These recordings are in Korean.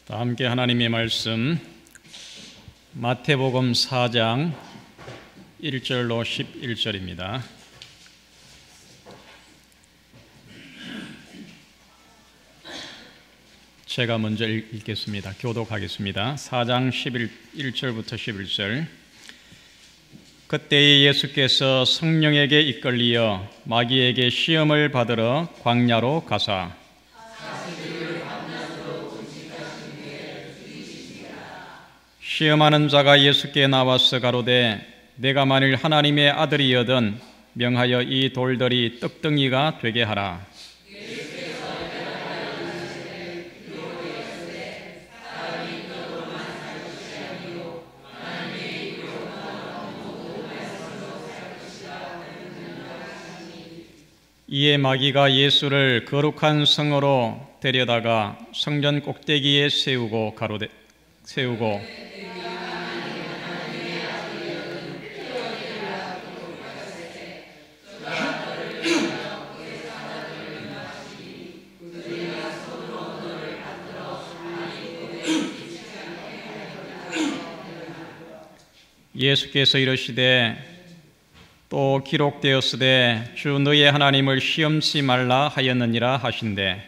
다 함께 하나님의 말씀 마태복음 4장 1절로 11절입니다. 제가 먼저 읽겠습니다. 교독하겠습니다. 4장 1절부터 11절. 그때에 예수께서 성령에게 이끌리어 마귀에게 시험을 받으러 광야로 가사 시험하는 자가 예수께 나와서 가로되 내가 만일 하나님의 아들이여든 명하여 이 돌들이 떡덩이가 되게 하라. 이에 마귀가 예수를 거룩한 성으로 데려다가 성전 꼭대기에 세우고 예수께서 이르시되 또 기록되었으되 주 너의 하나님을 시험치 말라 하였느니라 하신대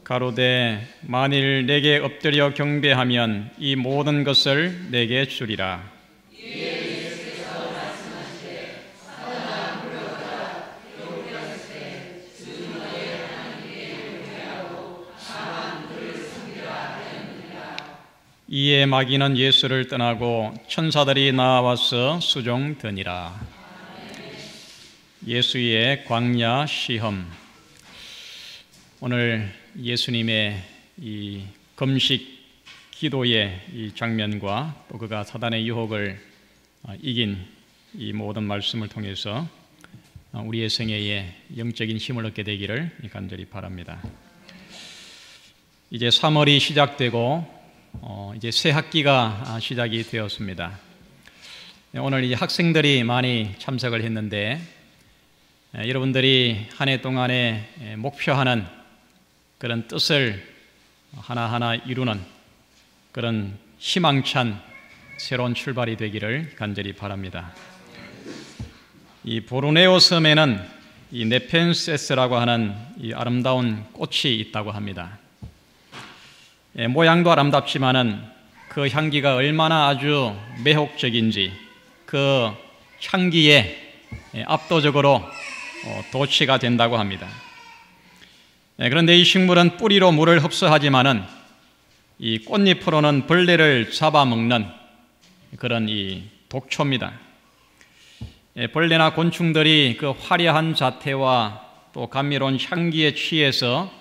가로되 만일 내게 엎드려 경배하면 이 모든 것을 내게 주리라. 이에 마귀는 예수를 떠나고 천사들이 나와서 수종드니라. 예수의 광야 시험. 오늘 예수님의 이 금식 기도의 이 장면과 또 그가 사단의 유혹을 이긴 이 모든 말씀을 통해서 우리의 생애에 영적인 힘을 얻게 되기를 간절히 바랍니다. 이제 3월이 시작되고 이제 새 학기가 시작이 되었습니다. 오늘 이제 학생들이 많이 참석을 했는데 여러분들이 한 해 동안에 목표하는 그런 뜻을 하나하나 이루는 그런 희망찬 새로운 출발이 되기를 간절히 바랍니다. 이 보르네오 섬에는 이 네펜세스라고 하는 이 아름다운 꽃이 있다고 합니다. 모양도 아름답지만은 그 향기가 얼마나 아주 매혹적인지 그 향기에 압도적으로 도취가 된다고 합니다. 그런데 이 식물은 뿌리로 물을 흡수하지만은 이 꽃잎으로는 벌레를 잡아먹는 그런 이 독초입니다. 벌레나 곤충들이 그 화려한 자태와 또 감미로운 향기에 취해서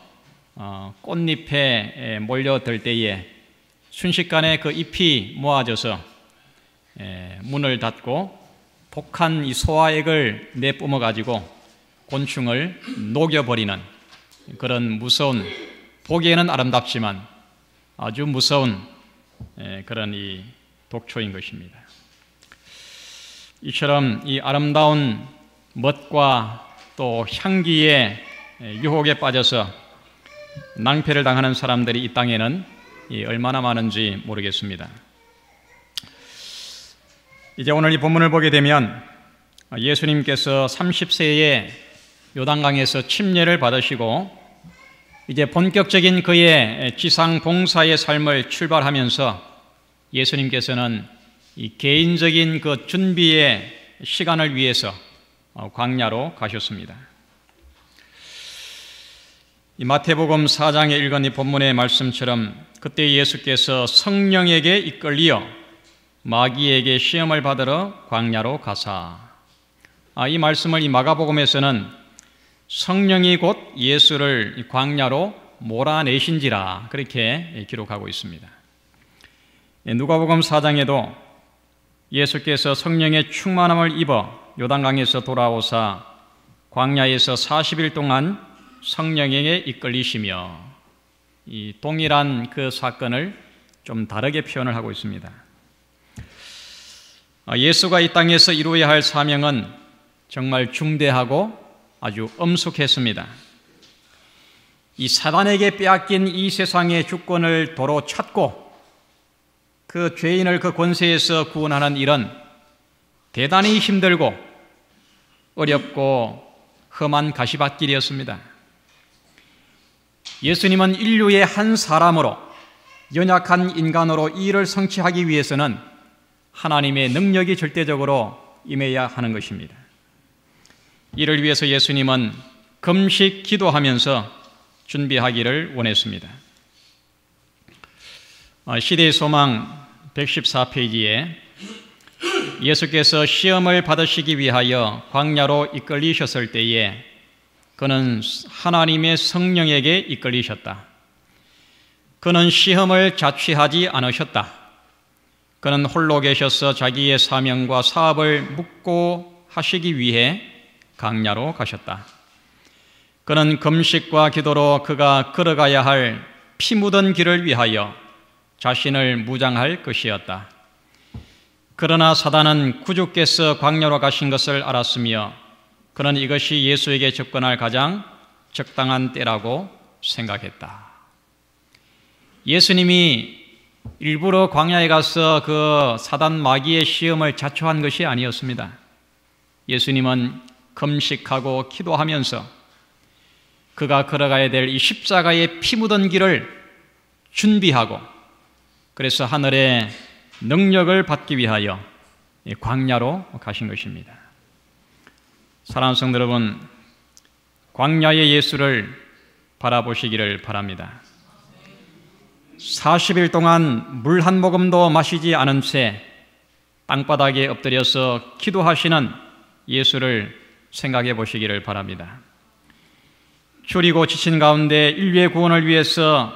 꽃잎에 몰려들 때에 순식간에 그 잎이 모아져서 문을 닫고 독한 이 소화액을 내뿜어 가지고 곤충을 녹여버리는 그런 무서운, 보기에는 아름답지만 아주 무서운 그런 이 독초인 것입니다. 이처럼 이 아름다운 멋과 또 향기의 유혹에 빠져서 낭패를 당하는 사람들이 이 땅에는 얼마나 많은지 모르겠습니다. 이제 오늘 이 본문을 보게 되면 예수님께서 30세에 요단강에서 침례를 받으시고 이제 본격적인 그의 지상 봉사의 삶을 출발하면서 예수님께서는 이 개인적인 그 준비의 시간을 위해서 광야로 가셨습니다. 이 마태복음 4장에 읽은 이 본문의 말씀처럼 그때 예수께서 성령에게 이끌리어 마귀에게 시험을 받으러 광야로 가사. 이 말씀을 이 마가복음에서는 성령이 곧 예수를 광야로 몰아내신지라 그렇게 기록하고 있습니다. 누가복음 4장에도 예수께서 성령의 충만함을 입어 요단강에서 돌아오사 광야에서 40일 동안 성령에게 이끌리시며 이 동일한 그 사건을 좀 다르게 표현을 하고 있습니다. 예수가 이 땅에서 이루어야 할 사명은 정말 중대하고 아주 엄숙했습니다. 이 사단에게 빼앗긴 이 세상의 주권을 도로 찾고 그 죄인을 그 권세에서 구원하는 일은 대단히 힘들고 어렵고 험한 가시밭길이었습니다. 예수님은 인류의 한 사람으로 연약한 인간으로 이 일을 성취하기 위해서는 하나님의 능력이 절대적으로 임해야 하는 것입니다. 이를 위해서 예수님은 금식 기도하면서 준비하기를 원했습니다. 시대의 소망 114페이지에 예수께서 시험을 받으시기 위하여 광야로 이끌리셨을 때에 그는 하나님의 성령에게 이끌리셨다. 그는 시험을 자취하지 않으셨다. 그는 홀로 계셔서 자기의 사명과 사업을 묵고 하시기 위해 광야로 가셨다. 그는 금식과 기도로 그가 걸어가야 할 피 묻은 길을 위하여 자신을 무장할 것이었다. 그러나 사단은 구주께서 광야로 가신 것을 알았으며 그는 이것이 예수에게 접근할 가장 적당한 때라고 생각했다. 예수님이 일부러 광야에 가서 그 사단 마귀의 시험을 자초한 것이 아니었습니다. 예수님은 금식하고 기도하면서 그가 걸어가야 될 이 십자가의 피 묻은 길을 준비하고 그래서 하늘의 능력을 받기 위하여 광야로 가신 것입니다. 사랑하는 성도 여러분, 광야의 예수를 바라보시기를 바랍니다. 40일 동안 물 한 모금도 마시지 않은 채 땅바닥에 엎드려서 기도하시는 예수를 생각해 보시기를 바랍니다. 줄이고 지친 가운데 인류의 구원을 위해서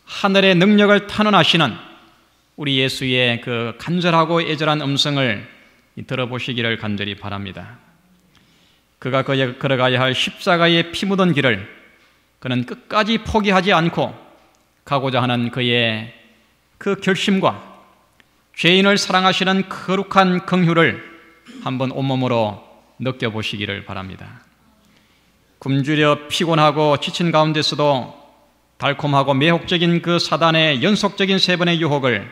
하늘의 능력을 탄원하시는 우리 예수의 그 간절하고 애절한 음성을 들어보시기를 간절히 바랍니다. 그가 걸어가야 할 십자가의 피 묻은 길을 그는 끝까지 포기하지 않고 가고자 하는 그의 그 결심과 죄인을 사랑하시는 거룩한 긍휼을 한번 온몸으로 느껴보시기를 바랍니다. 굶주려 피곤하고 지친 가운데서도 달콤하고 매혹적인 그 사단의 연속적인 세 번의 유혹을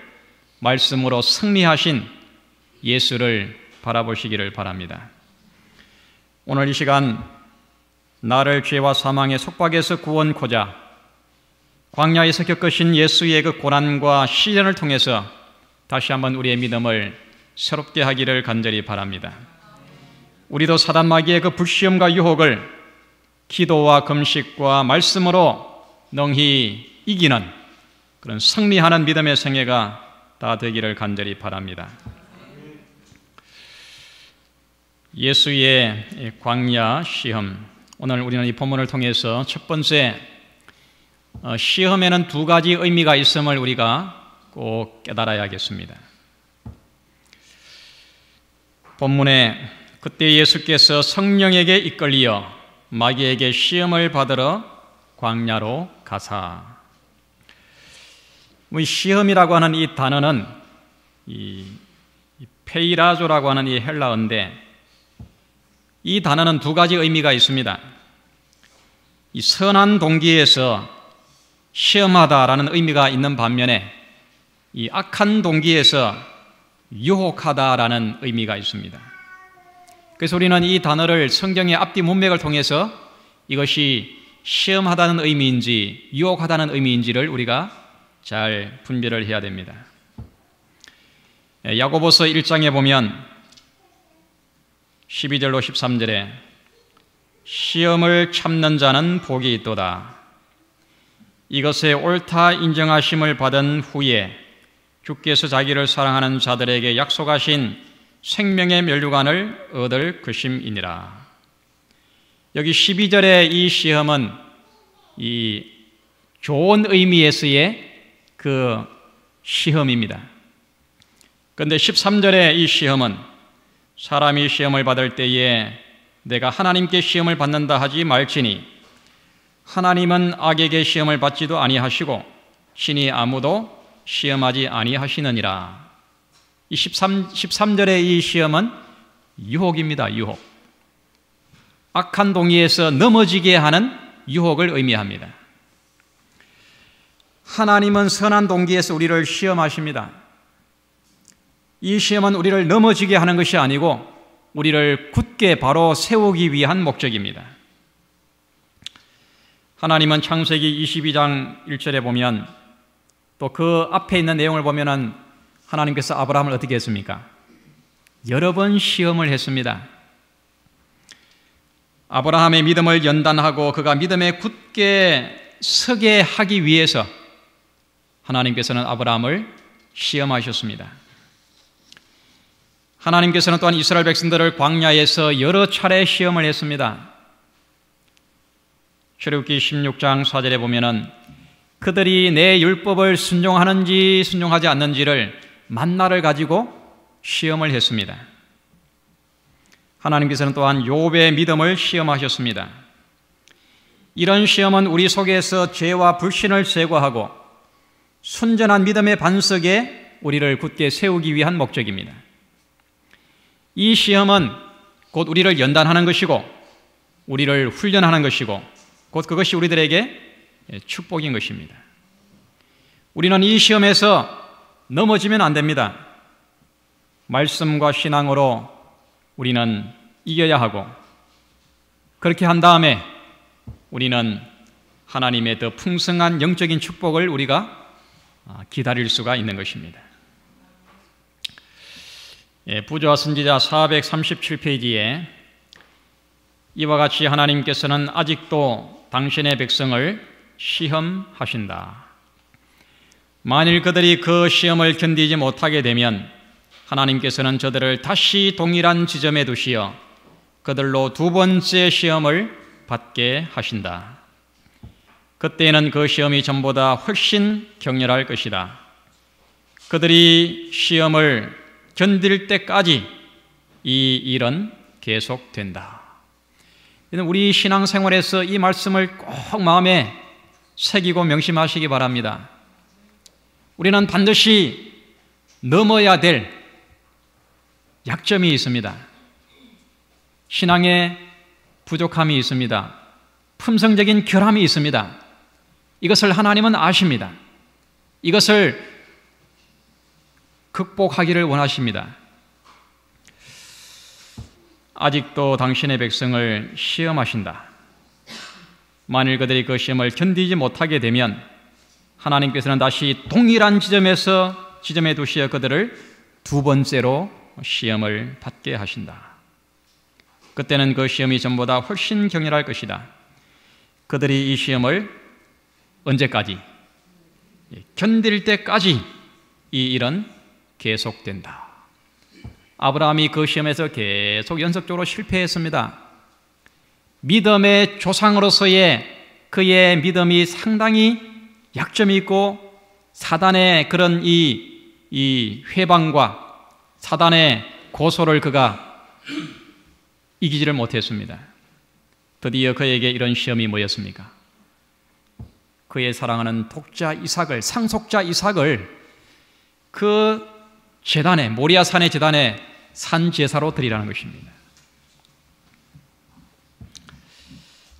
말씀으로 승리하신 예수를 바라보시기를 바랍니다. 오늘 이 시간 나를 죄와 사망의 속박에서 구원코자 광야에서 겪으신 예수의 그 고난과 시련을 통해서 다시 한번 우리의 믿음을 새롭게 하기를 간절히 바랍니다. 우리도 사단 마귀의 그 불시험과 유혹을 기도와 금식과 말씀으로 능히 이기는 그런 승리하는 믿음의 생애가 다 되기를 간절히 바랍니다. 예수의 광야 시험, 오늘 우리는 이 본문을 통해서 첫 번째 시험에는 두 가지 의미가 있음을 우리가 꼭 깨달아야겠습니다. 본문에 그때 예수께서 성령에게 이끌리어 마귀에게 시험을 받으러 광야로 가사. 이 시험이라고 하는 이 단어는 이 페이라조라고 하는 이 헬라어인데 이 단어는 두 가지 의미가 있습니다. 이 선한 동기에서 시험하다라는 의미가 있는 반면에 이 악한 동기에서 유혹하다라는 의미가 있습니다. 그래서 우리는 이 단어를 성경의 앞뒤 문맥을 통해서 이것이 시험하다는 의미인지 유혹하다는 의미인지를 우리가 잘 분별을 해야 됩니다. 야고보서 1장에 보면 12절로 13절에 시험을 참는 자는 복이 있도다. 이것에 옳다 인정하심을 받은 후에 주께서 자기를 사랑하는 자들에게 약속하신 생명의 면류관을 얻을 것임이니라. 여기 12절의 이 시험은 이 좋은 의미에서의 그 시험입니다. 그런데 13절의 이 시험은 사람이 시험을 받을 때에 내가 하나님께 시험을 받는다 하지 말지니 하나님은 악에게 시험을 받지도 아니하시고 신이 아무도 시험하지 아니하시느니라. 이 13절의 이 시험은 유혹입니다. 유혹. 악한 동의에서 넘어지게 하는 유혹을 의미합니다. 하나님은 선한 동기에서 우리를 시험하십니다. 이 시험은 우리를 넘어지게 하는 것이 아니고 우리를 굳게 바로 세우기 위한 목적입니다. 하나님은 창세기 22장 1절에 보면 또 그 앞에 있는 내용을 보면 하나님께서 아브라함을 어떻게 했습니까? 여러 번 시험을 했습니다. 아브라함의 믿음을 연단하고 그가 믿음에 굳게 서게 하기 위해서 하나님께서는 아브라함을 시험하셨습니다. 하나님께서는 또한 이스라엘 백성들을 광야에서 여러 차례 시험을 했습니다. 출애굽기 16장 4절에 보면은 그들이 내 율법을 순종하는지 순종하지 않는지를 만나를 가지고 시험을 했습니다. 하나님께서는 또한 욥의 믿음을 시험하셨습니다. 이런 시험은 우리 속에서 죄와 불신을 제거하고 순전한 믿음의 반석에 우리를 굳게 세우기 위한 목적입니다. 이 시험은 곧 우리를 연단하는 것이고 우리를 훈련하는 것이고 곧 그것이 우리들에게 축복인 것입니다. 우리는 이 시험에서 넘어지면 안 됩니다. 말씀과 신앙으로 우리는 이겨야 하고 그렇게 한 다음에 우리는 하나님의 더 풍성한 영적인 축복을 우리가 기다릴 수가 있는 것입니다. 부조와 선지자 437페이지에 이와 같이 하나님께서는 아직도 당신의 백성을 시험하신다. 만일 그들이 그 시험을 견디지 못하게 되면 하나님께서는 저들을 다시 동일한 지점에 두시어 그들로 두 번째 시험을 받게 하신다. 그때에는 그 시험이 전보다 훨씬 격렬할 것이다. 그들이 시험을 견딜 때까지 이 일은 계속된다. 우리 신앙생활에서 이 말씀을 꼭 마음에 새기고 명심하시기 바랍니다. 우리는 반드시 넘어야 될 약점이 있습니다. 신앙에 부족함이 있습니다. 품성적인 결함이 있습니다. 이것을 하나님은 아십니다. 이것을 극복하기를 원하십니다. 아직도 당신의 백성을 시험하신다. 만일 그들이 그 시험을 견디지 못하게 되면 하나님께서는 다시 동일한 지점에 두시어 그들을 두 번째로 시험을 받게 하신다. 그때는 그 시험이 전보다 훨씬 격렬할 것이다. 그들이 이 시험을 언제까지? 견딜 때까지 이 일은 계속된다. 아브라함이 그 시험에서 계속 연속적으로 실패했습니다. 믿음의 조상으로서의 그의 믿음이 상당히 약점이 있고 사단의 그런 이 회방과 사단의 고소를 그가 이기지를 못했습니다. 드디어 그에게 이런 시험이 뭐였습니까? 그의 사랑하는 독자 이삭을, 상속자 이삭을 그 제단에, 모리아산의 제단에 산제사로 드리라는 것입니다.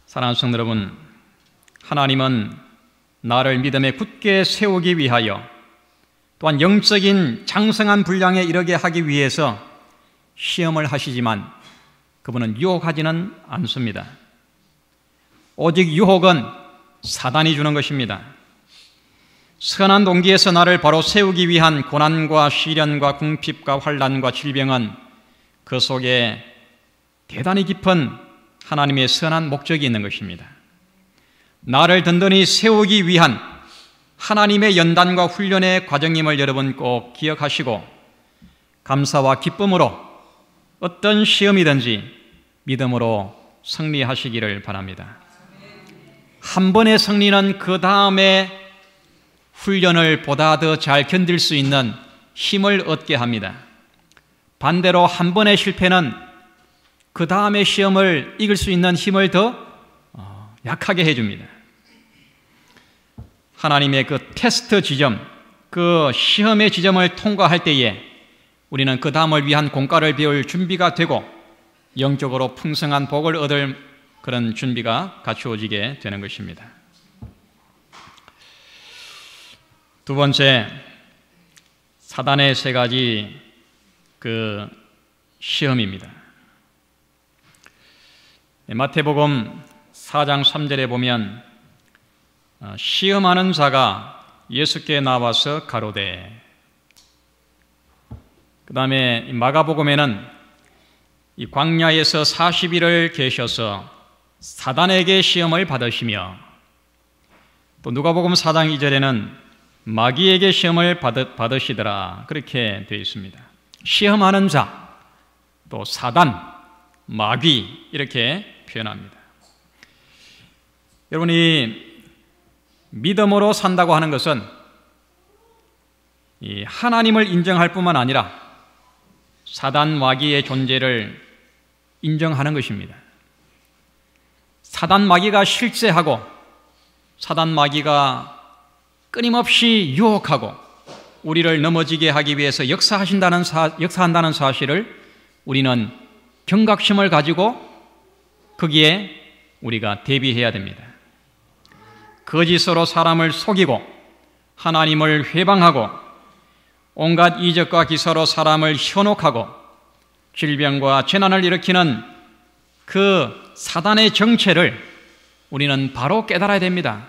사랑하는 성도 여러분, 하나님은 나를 믿음에 굳게 세우기 위하여 또한 영적인 장성한 분량에 이르게 하기 위해서 시험을 하시지만 그분은 유혹하지는 않습니다. 오직 유혹은 사단이 주는 것입니다. 선한 동기에서 나를 바로 세우기 위한 고난과 시련과 궁핍과 환난과 질병은 그 속에 대단히 깊은 하나님의 선한 목적이 있는 것입니다. 나를 든든히 세우기 위한 하나님의 연단과 훈련의 과정임을 여러분 꼭 기억하시고 감사와 기쁨으로 어떤 시험이든지 믿음으로 승리하시기를 바랍니다. 한 번의 승리는 그 다음에 훈련을 보다 더 잘 견딜 수 있는 힘을 얻게 합니다. 반대로 한 번의 실패는 그 다음의 시험을 이길 수 있는 힘을 더 약하게 해줍니다. 하나님의 그 테스트 지점, 그 시험의 지점을 통과할 때에 우리는 그 다음을 위한 공과를 배울 준비가 되고 영적으로 풍성한 복을 얻을 그런 준비가 갖추어지게 되는 것입니다. 두 번째, 사단의 세 가지 그 시험입니다. 마태복음 4장 3절에 보면 시험하는 자가 예수께 나와서 가로되, 그 다음에 마가복음에는 이 광야에서 40일을 계셔서 사단에게 시험을 받으시며, 또 누가복음 4장 2절에는 마귀에게 시험을 받으시더라, 그렇게 되어 있습니다. 시험하는 자, 또 사단, 마귀, 이렇게 표현합니다. 여러분이 믿음으로 산다고 하는 것은 이 하나님을 인정할 뿐만 아니라 사단, 마귀의 존재를 인정하는 것입니다. 사단, 마귀가 실제하고 사단, 마귀가 끊임없이 유혹하고 우리를 넘어지게 하기 위해서 역사한다는 사실을 우리는 경각심을 가지고 거기에 우리가 대비해야 됩니다. 거짓으로 사람을 속이고 하나님을 회방하고 온갖 이적과 기사로 사람을 현혹하고 질병과 재난을 일으키는 그 사단의 정체를 우리는 바로 깨달아야 됩니다.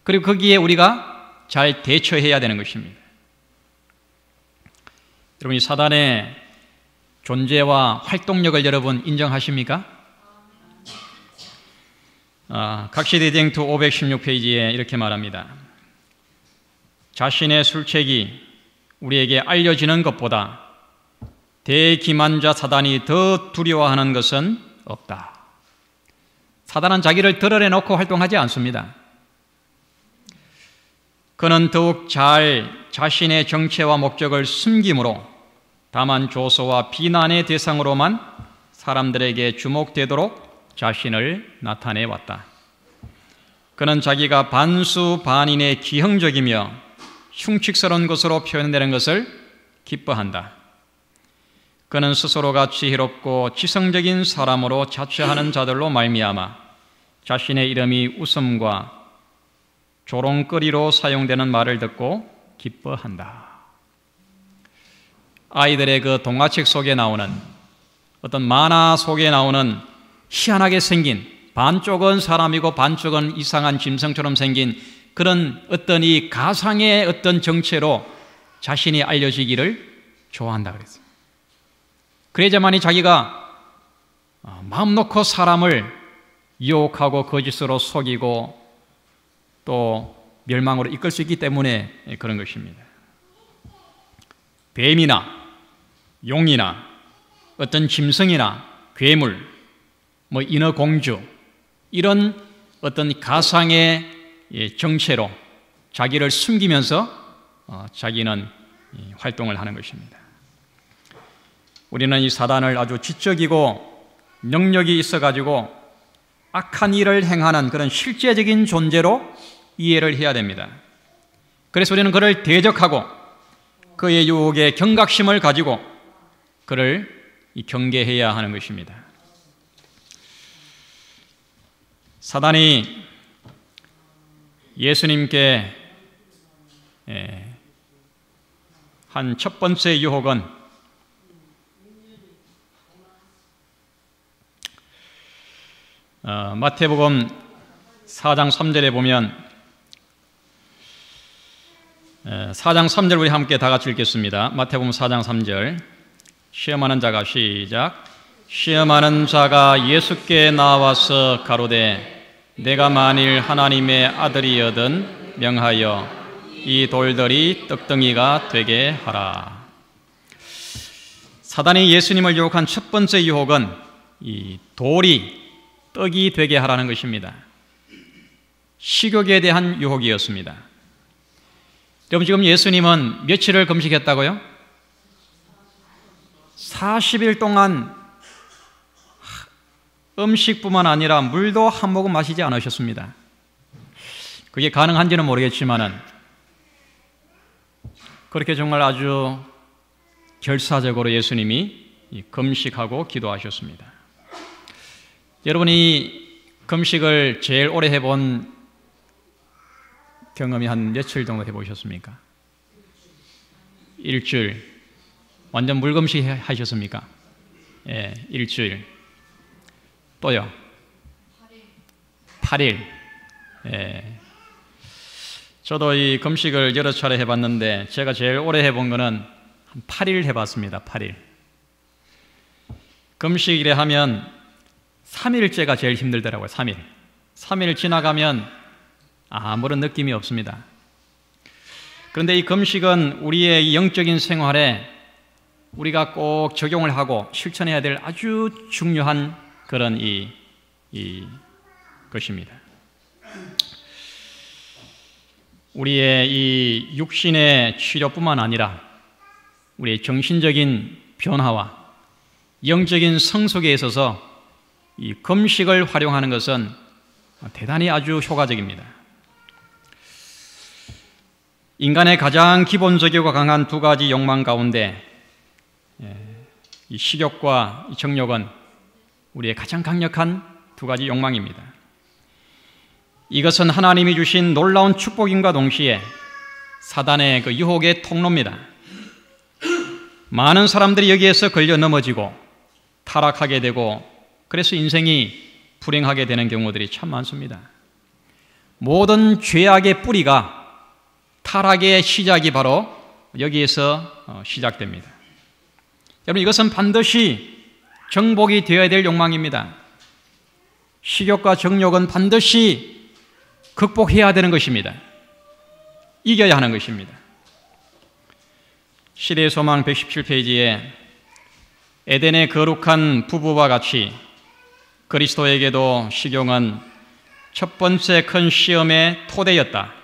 그리고 거기에 우리가 잘 대처해야 되는 것입니다. 여러분, 이 사단의 존재와 활동력을 여러분 인정하십니까? 각시대쟁투 516페이지에 이렇게 말합니다. 자신의 술책이 우리에게 알려지는 것보다 대기만자 사단이 더 두려워하는 것은 없다. 사단은 자기를 드러내놓고 활동하지 않습니다. 그는 더욱 잘 자신의 정체와 목적을 숨김으로 다만 조소와 비난의 대상으로만 사람들에게 주목되도록 자신을 나타내 왔다. 그는 자기가 반수반인의 기형적이며 흉측스러운 것으로 표현되는 것을 기뻐한다. 그는 스스로가 지혜롭고 지성적인 사람으로 자처하는 자들로 말미암아 자신의 이름이 웃음과 조롱거리로 사용되는 말을 듣고 기뻐한다. 아이들의 그 동화책 속에 나오는 어떤 만화 속에 나오는 희한하게 생긴, 반쪽은 사람이고 반쪽은 이상한 짐승처럼 생긴 그런 어떤 이 가상의 어떤 정체로 자신이 알려지기를 좋아한다 그랬어요. 그래야만이 자기가 마음 놓고 사람을 유혹하고 거짓으로 속이고 또 멸망으로 이끌 수 있기 때문에 그런 것입니다. 뱀이나 용이나 어떤 짐승이나 괴물, 인어공주, 이런 어떤 가상의 정체로 자기를 숨기면서 자기는 활동을 하는 것입니다. 우리는 이 사단을 아주 지적이고 능력이 있어가지고 악한 일을 행하는 그런 실제적인 존재로 이해를 해야 됩니다. 그래서 우리는 그를 대적하고 그의 유혹에 경각심을 가지고 그를 경계해야 하는 것입니다. 사단이 예수님께 한 첫 번째 유혹은 마태복음 4장 3절에 보면 4장 3절 우리 함께 다 같이 읽겠습니다. 마태복음 4장 3절. 시험하는 자가 시작. 시험하는 자가 예수께 나와서 가로되 내가 만일 하나님의 아들이여든 명하여 이 돌들이 떡덩이가 되게 하라. 사단이 예수님을 유혹한 첫 번째 유혹은 이 돌이 떡이 되게 하라는 것입니다. 식욕에 대한 유혹이었습니다. 여러분, 지금 예수님은 며칠을 금식했다고요? 40일 동안 음식뿐만 아니라 물도 한 모금 마시지 않으셨습니다. 그게 가능한지는 모르겠지만은 그렇게 정말 아주 결사적으로 예수님이 금식하고 기도하셨습니다. 여러분이 금식을 제일 오래 해본 경험이 한 며칠 정도 해보셨습니까? 일주일. 완전 물금식 하셨습니까? 예, 일주일. 또요? 8일. 예. 저도 이 금식을 여러 차례 해봤는데 제가 제일 오래 해본 거는 한 8일 해봤습니다. 8일. 금식이래 하면 3일째가 제일 힘들더라고요. 3일. 3일 지나가면 아무런 느낌이 없습니다. 그런데 이 금식은 우리의 영적인 생활에 우리가 꼭 적용을 하고 실천해야 될 아주 중요한 그런 것입니다. 우리의 이 육신의 치료뿐만 아니라 우리의 정신적인 변화와 영적인 성숙에 있어서 이 금식을 활용하는 것은 대단히 아주 효과적입니다. 인간의 가장 기본적이고 강한 두 가지 욕망 가운데 이 식욕과 이 정욕은 우리의 가장 강력한 두 가지 욕망입니다. 이것은 하나님이 주신 놀라운 축복임과 동시에 사단의 그 유혹의 통로입니다. 많은 사람들이 여기에서 걸려 넘어지고 타락하게 되고 그래서 인생이 불행하게 되는 경우들이 참 많습니다. 모든 죄악의 뿌리가 타락의 시작이 바로 여기에서 시작됩니다. 여러분, 이것은 반드시 정복이 되어야 될 욕망입니다. 식욕과 정욕은 반드시 극복해야 되는 것입니다. 이겨야 하는 것입니다. 시대의 소망 117페이지에 에덴의 거룩한 부부와 같이 그리스도에게도 식욕은 첫 번째 큰 시험의 토대였다.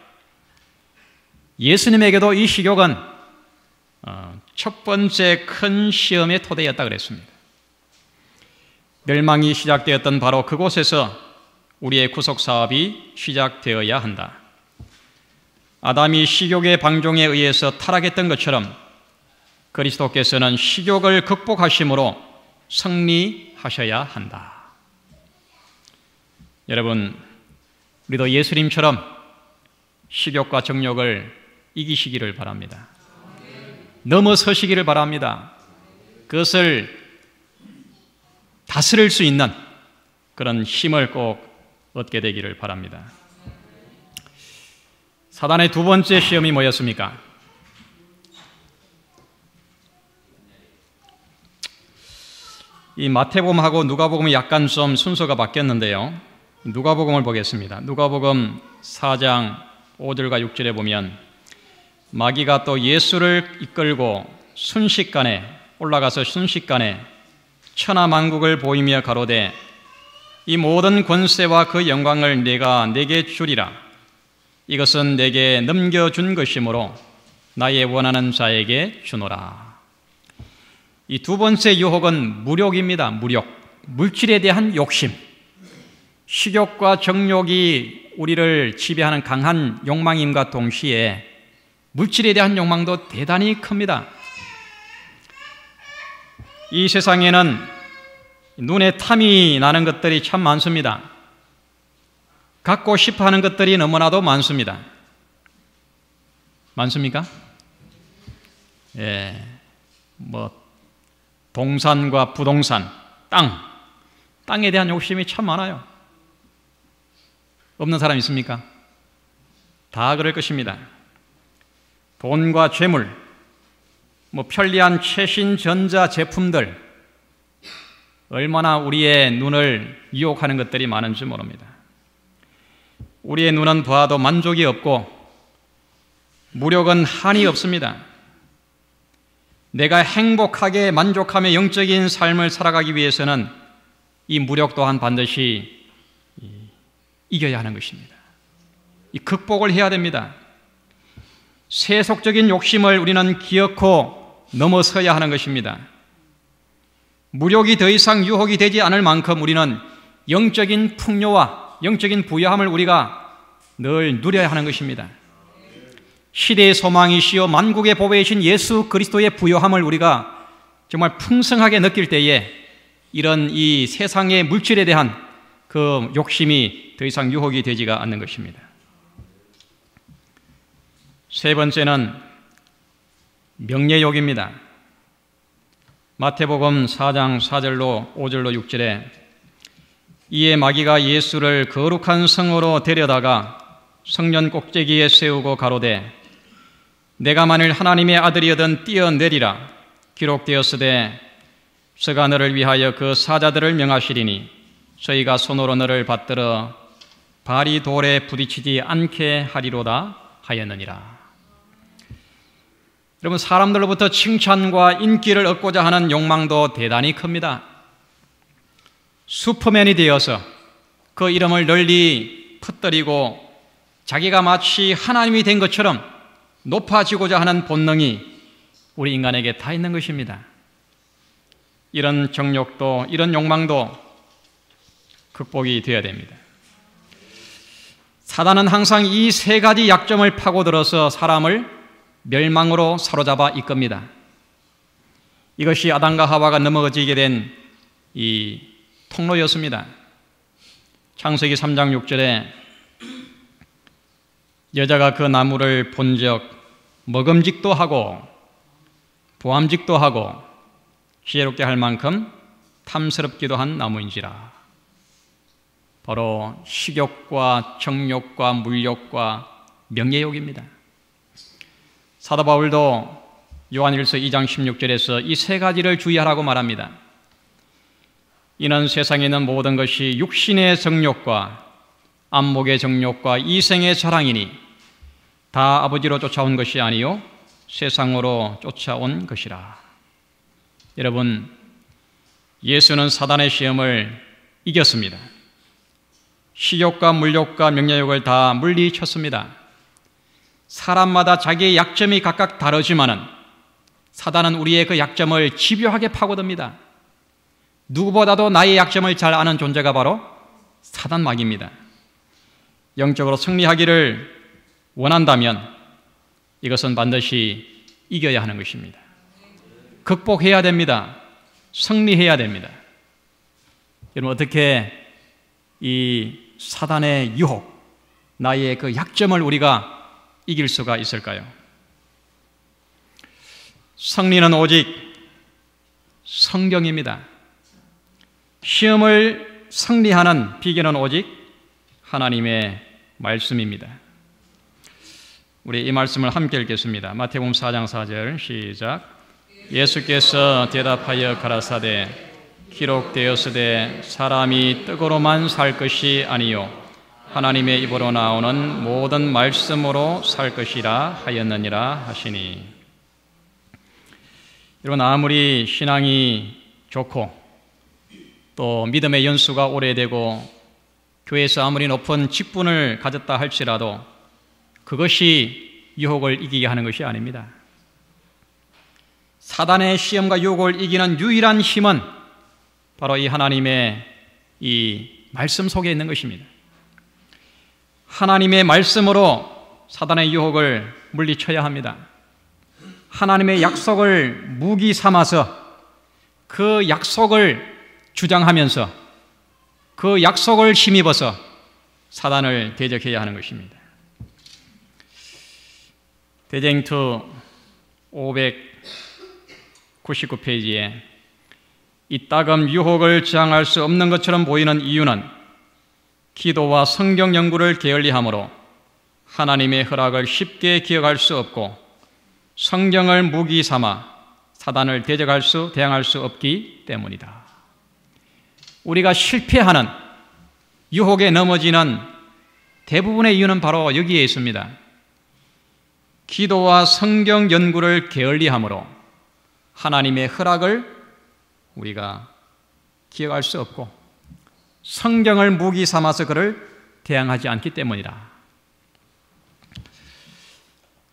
예수님에게도 이 식욕은 첫 번째 큰 시험의 토대였다 그랬습니다. 멸망이 시작되었던 바로 그곳에서 우리의 구속 사업이 시작되어야 한다. 아담이 식욕의 방종에 의해서 타락했던 것처럼 그리스도께서는 식욕을 극복하심으로 승리하셔야 한다. 여러분, 우리도 예수님처럼 식욕과 정욕을 이기시기를 바랍니다. 넘어서시기를 바랍니다. 그것을 다스릴 수 있는 그런 힘을 꼭 얻게 되기를 바랍니다. 사단의 두 번째 시험이 뭐였습니까? 이 마태복음하고 누가복음이 약간 좀 순서가 바뀌었는데요. 누가복음을 보겠습니다. 누가복음 4장 5절과 6절에 보면 마귀가 또 예수를 이끌고 올라가서 순식간에 천하만국을 보이며 가로되 이 모든 권세와 그 영광을 내가 내게 주리라. 이것은 내게 넘겨준 것이므로 나의 원하는 자에게 주노라. 이 두 번째 유혹은 무력입니다. 무력. 물질에 대한 욕심. 식욕과 정욕이 우리를 지배하는 강한 욕망임과 동시에 물질에 대한 욕망도 대단히 큽니다. 이 세상에는 눈에 탐이 나는 것들이 참 많습니다. 갖고 싶어 하는 것들이 너무나도 많습니다. 많습니까? 예. 동산과 부동산, 땅에 대한 욕심이 참 많아요. 없는 사람 있습니까? 다 그럴 것입니다. 돈과 재물, 편리한 최신 전자 제품들, 얼마나 우리의 눈을 유혹하는 것들이 많은지 모릅니다. 우리의 눈은 보아도 만족이 없고 무력은 한이 없습니다. 내가 행복하게 만족하며 영적인 삶을 살아가기 위해서는 이 무력 또한 반드시 이겨야 하는 것입니다. 이 극복을 해야 됩니다. 세속적인 욕심을 우리는 기어코 넘어서야 하는 것입니다. 무력이 더 이상 유혹이 되지 않을 만큼 우리는 영적인 풍요와 영적인 부유함을 우리가 늘 누려야 하는 것입니다. 시대의 소망이시요 만국의 보배이신 예수 그리스도의 부유함을 우리가 정말 풍성하게 느낄 때에 이런 이 세상의 물질에 대한 그 욕심이 더 이상 유혹이 되지가 않는 것입니다. 세 번째는 명예욕입니다. 마태복음 4장 4절로 5절로 6절에 이에 마귀가 예수를 거룩한 성으로 데려다가 성전 꼭대기에 세우고 가로되 내가 만일 하나님의 아들이거든 뛰어내리라 기록되었으되 저가 너를 위하여 그 사자들을 명하시리니 저희가 손으로 너를 받들어 발이 돌에 부딪히지 않게 하리로다 하였느니라. 여러분, 사람들로부터 칭찬과 인기를 얻고자 하는 욕망도 대단히 큽니다. 슈퍼맨이 되어서 그 이름을 널리 퍼뜨리고 자기가 마치 하나님이 된 것처럼 높아지고자 하는 본능이 우리 인간에게 다 있는 것입니다. 이런 정욕도, 이런 욕망도 극복이 되어야 됩니다. 사단은 항상 이 세 가지 약점을 파고들어서 사람을 멸망으로 사로잡아 이끕니다. 이것이 아담과 하와가 넘어지게 된 이 통로였습니다. 창세기 3장 6절에 여자가 그 나무를 본즉 먹음직도 하고 보암직도 하고 지혜롭게 할 만큼 탐스럽기도 한 나무인지라. 바로 식욕과 정욕과 물욕과 명예욕입니다. 사도 바울도 요한일서 2장 16절에서 이 세 가지를 주의하라고 말합니다. 이는 세상에 있는 모든 것이 육신의 정욕과 안목의 정욕과 이생의 자랑이니 다 아버지로 쫓아온 것이 아니요 세상으로 쫓아온 것이라. 여러분, 예수는 사단의 시험을 이겼습니다. 식욕과 물욕과 명예욕을 다 물리쳤습니다. 사람마다 자기의 약점이 각각 다르지만은 사단은 우리의 그 약점을 집요하게 파고듭니다. 누구보다도 나의 약점을 잘 아는 존재가 바로 사단마귀입니다. 영적으로 승리하기를 원한다면 이것은 반드시 이겨야 하는 것입니다. 극복해야 됩니다. 승리해야 됩니다. 여러분, 어떻게 이 사단의 유혹, 나의 그 약점을 우리가 이길 수가 있을까요? 승리는 오직 성경입니다. 시험을 승리하는 비결은 오직 하나님의 말씀입니다. 우리 이 말씀을 함께 읽겠습니다. 마태복음 4장 4절 시작. 예수께서 대답하여 가라사대 기록되었으되 사람이 떡으로만 살 것이 아니요 하나님의 입으로 나오는 모든 말씀으로 살 것이라 하였느니라 하시니. 여러분, 아무리 신앙이 좋고 또 믿음의 연수가 오래되고 교회에서 아무리 높은 직분을 가졌다 할지라도 그것이 유혹을 이기게 하는 것이 아닙니다. 사단의 시험과 유혹을 이기는 유일한 힘은 바로 이 하나님의 이 말씀 속에 있는 것입니다. 하나님의 말씀으로 사단의 유혹을 물리쳐야 합니다. 하나님의 약속을 무기 삼아서 그 약속을 주장하면서 그 약속을 힘입어서 사단을 대적해야 하는 것입니다. 대쟁투 599페이지에 이따금 유혹을 저항할 수 없는 것처럼 보이는 이유는 기도와 성경 연구를 게을리함으로 하나님의 허락을 쉽게 기억할 수 없고 성경을 무기 삼아 사단을 대항할 수 없기 때문이다. 우리가 실패하는, 유혹에 넘어지는 대부분의 이유는 바로 여기에 있습니다. 기도와 성경 연구를 게을리함으로 하나님의 허락을 우리가 기억할 수 없고 성경을 무기 삼아서 그를 대항하지 않기 때문이다.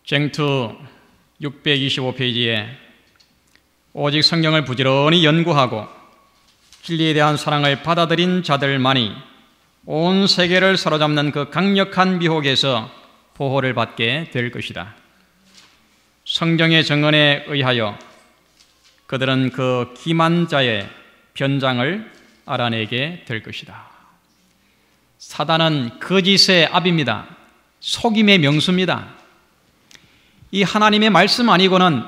쟁투 625페이지에 오직 성경을 부지런히 연구하고 진리에 대한 사랑을 받아들인 자들만이 온 세계를 사로잡는 그 강력한 미혹에서 보호를 받게 될 것이다. 성경의 정언에 의하여 그들은 그 기만자의 변장을 알아내게 될 것이다. 사단은 거짓의 압입니다. 속임의 명수입니다. 이 하나님의 말씀 아니고는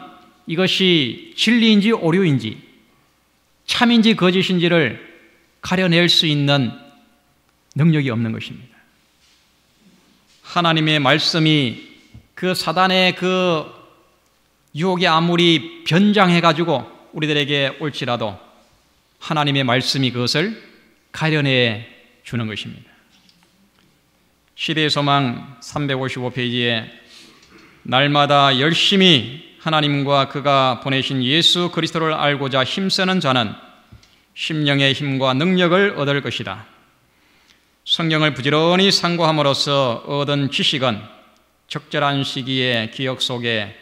이것이 진리인지 오류인지 참인지 거짓인지를 가려낼 수 있는 능력이 없는 것입니다. 하나님의 말씀이 그 사단의 그 유혹에 아무리 변장해가지고 우리들에게 올지라도 하나님의 말씀이 그것을 가려내 주는 것입니다. 시대의 소망 355페이지에 날마다 열심히 하나님과 그가 보내신 예수 그리스도를 알고자 힘쓰는 자는 심령의 힘과 능력을 얻을 것이다. 성경을 부지런히 상고함으로써 얻은 지식은 적절한 시기에 기억 속에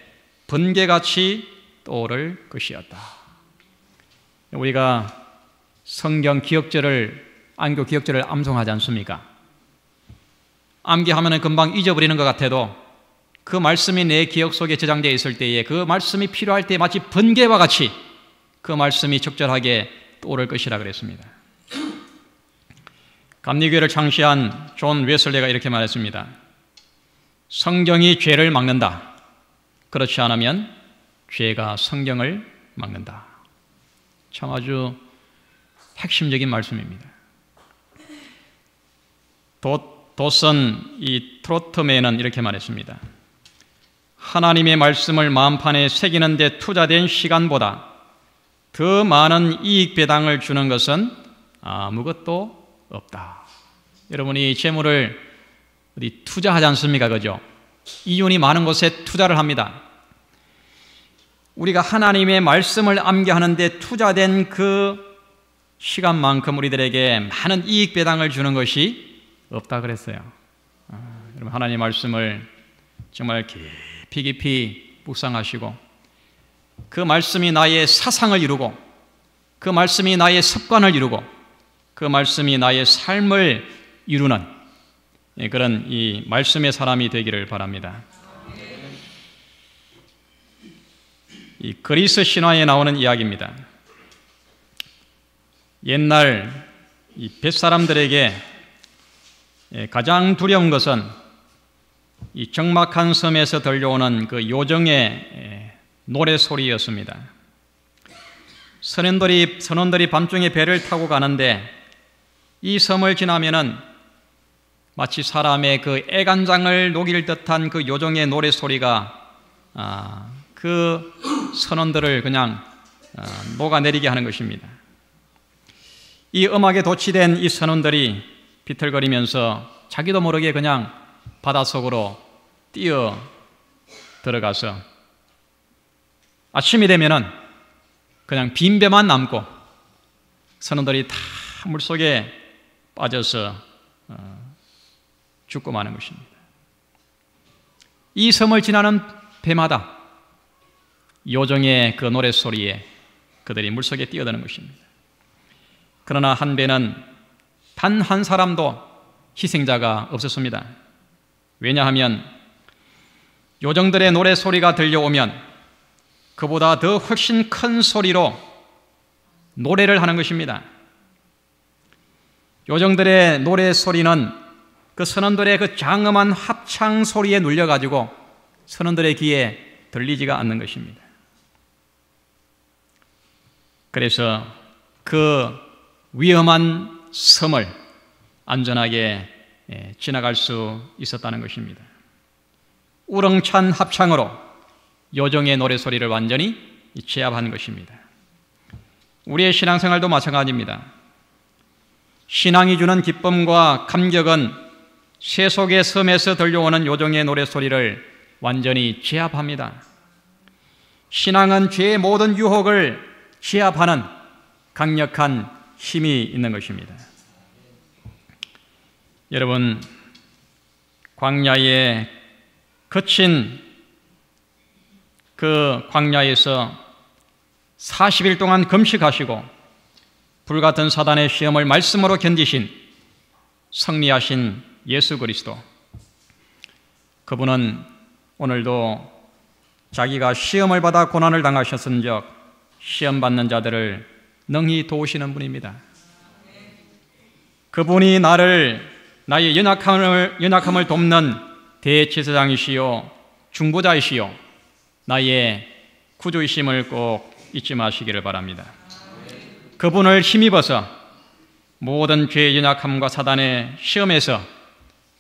번개같이 떠오를 것이었다. 우리가 성경 기억절을, 안교 기억절을 암송하지 않습니까? 암기하면 금방 잊어버리는 것 같아도 그 말씀이 내 기억 속에 저장되어 있을 때에 그 말씀이 필요할 때 마치 번개와 같이 그 말씀이 적절하게 떠오를 것이라 그랬습니다. 감리교회를 창시한 존 웨슬레가 이렇게 말했습니다. 성경이 죄를 막는다. 그렇지 않으면 죄가 성경을 막는다. 참 아주 핵심적인 말씀입니다. 도슨 이 트로트맨은 이렇게 말했습니다. 하나님의 말씀을 마음판에 새기는 데 투자된 시간보다 더 많은 이익 배당을 주는 것은 아무것도 없다. 여러분이 재물을 어디 투자하지 않습니까? 그죠? 이윤이 많은 곳에 투자를 합니다. 우리가 하나님의 말씀을 암기하는 데 투자된 그 시간만큼 우리들에게 많은 이익 배당을 주는 것이 없다 그랬어요. 여러분 하나님의 말씀을 정말 깊이 묵상하시고 그 말씀이 나의 사상을 이루고 그 말씀이 나의 습관을 이루고 그 말씀이 나의 삶을 이루는 그런 이 말씀의 사람이 되기를 바랍니다. 이 그리스 신화에 나오는 이야기입니다. 옛날 이 뱃사람들에게 가장 두려운 것은 이 적막한 섬에서 들려오는 그 요정의 노래소리였습니다. 선원들이 밤중에 배를 타고 가는데 이 섬을 지나면은 마치 사람의 그 애간장을 녹일 듯한 그 요정의 노래소리가 그 선원들을 그냥 녹아내리게 하는 것입니다. 이 음악에 도취된 이 선원들이 비틀거리면서 자기도 모르게 그냥 바닷속으로 뛰어 들어가서 아침이 되면은 그냥 빈 배만 남고 선원들이 다 물속에 빠져서 죽고 마는 것입니다. 이 섬을 지나는 배마다 요정의 그 노랫소리에 그들이 물속에 뛰어드는 것입니다. 그러나 한 배는 단 한 사람도 희생자가 없었습니다. 왜냐하면 요정들의 노래소리가 들려오면 그보다 더 훨씬 큰 소리로 노래를 하는 것입니다. 요정들의 노래소리는 그 선원들의 그 장엄한 합창 소리에 눌려가지고 선원들의 귀에 들리지가 않는 것입니다. 그래서 그 위험한 섬을 안전하게 지나갈 수 있었다는 것입니다. 우렁찬 합창으로 요정의 노래소리를 완전히 제압한 것입니다. 우리의 신앙생활도 마찬가지입니다. 신앙이 주는 기쁨과 감격은 세속의 섬에서 들려오는 요정의 노래소리를 완전히 제압합니다. 신앙은 죄의 모든 유혹을 제압하는 강력한 힘이 있는 것입니다. 여러분, 광야에 거친 그 광야에서 40일 동안 금식하시고 불같은 사단의 시험을 말씀으로 견디신 승리하신 예수 그리스도, 그분은 오늘도 자기가 시험을 받아 고난을 당하셨은즉 시험 받는 자들을 능히 도우시는 분입니다. 그분이 나를 나의 연약함을 돕는 대제사장이시요 중보자이시요 나의 구주이심을 꼭 잊지 마시기를 바랍니다. 그분을 힘입어서 모든 죄의 연약함과 사단의 시험에서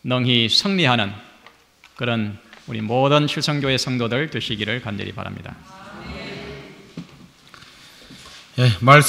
능히 승리하는 그런 우리 모든 실성교회 성도들 되시기를 간절히 바랍니다. 예, 말씀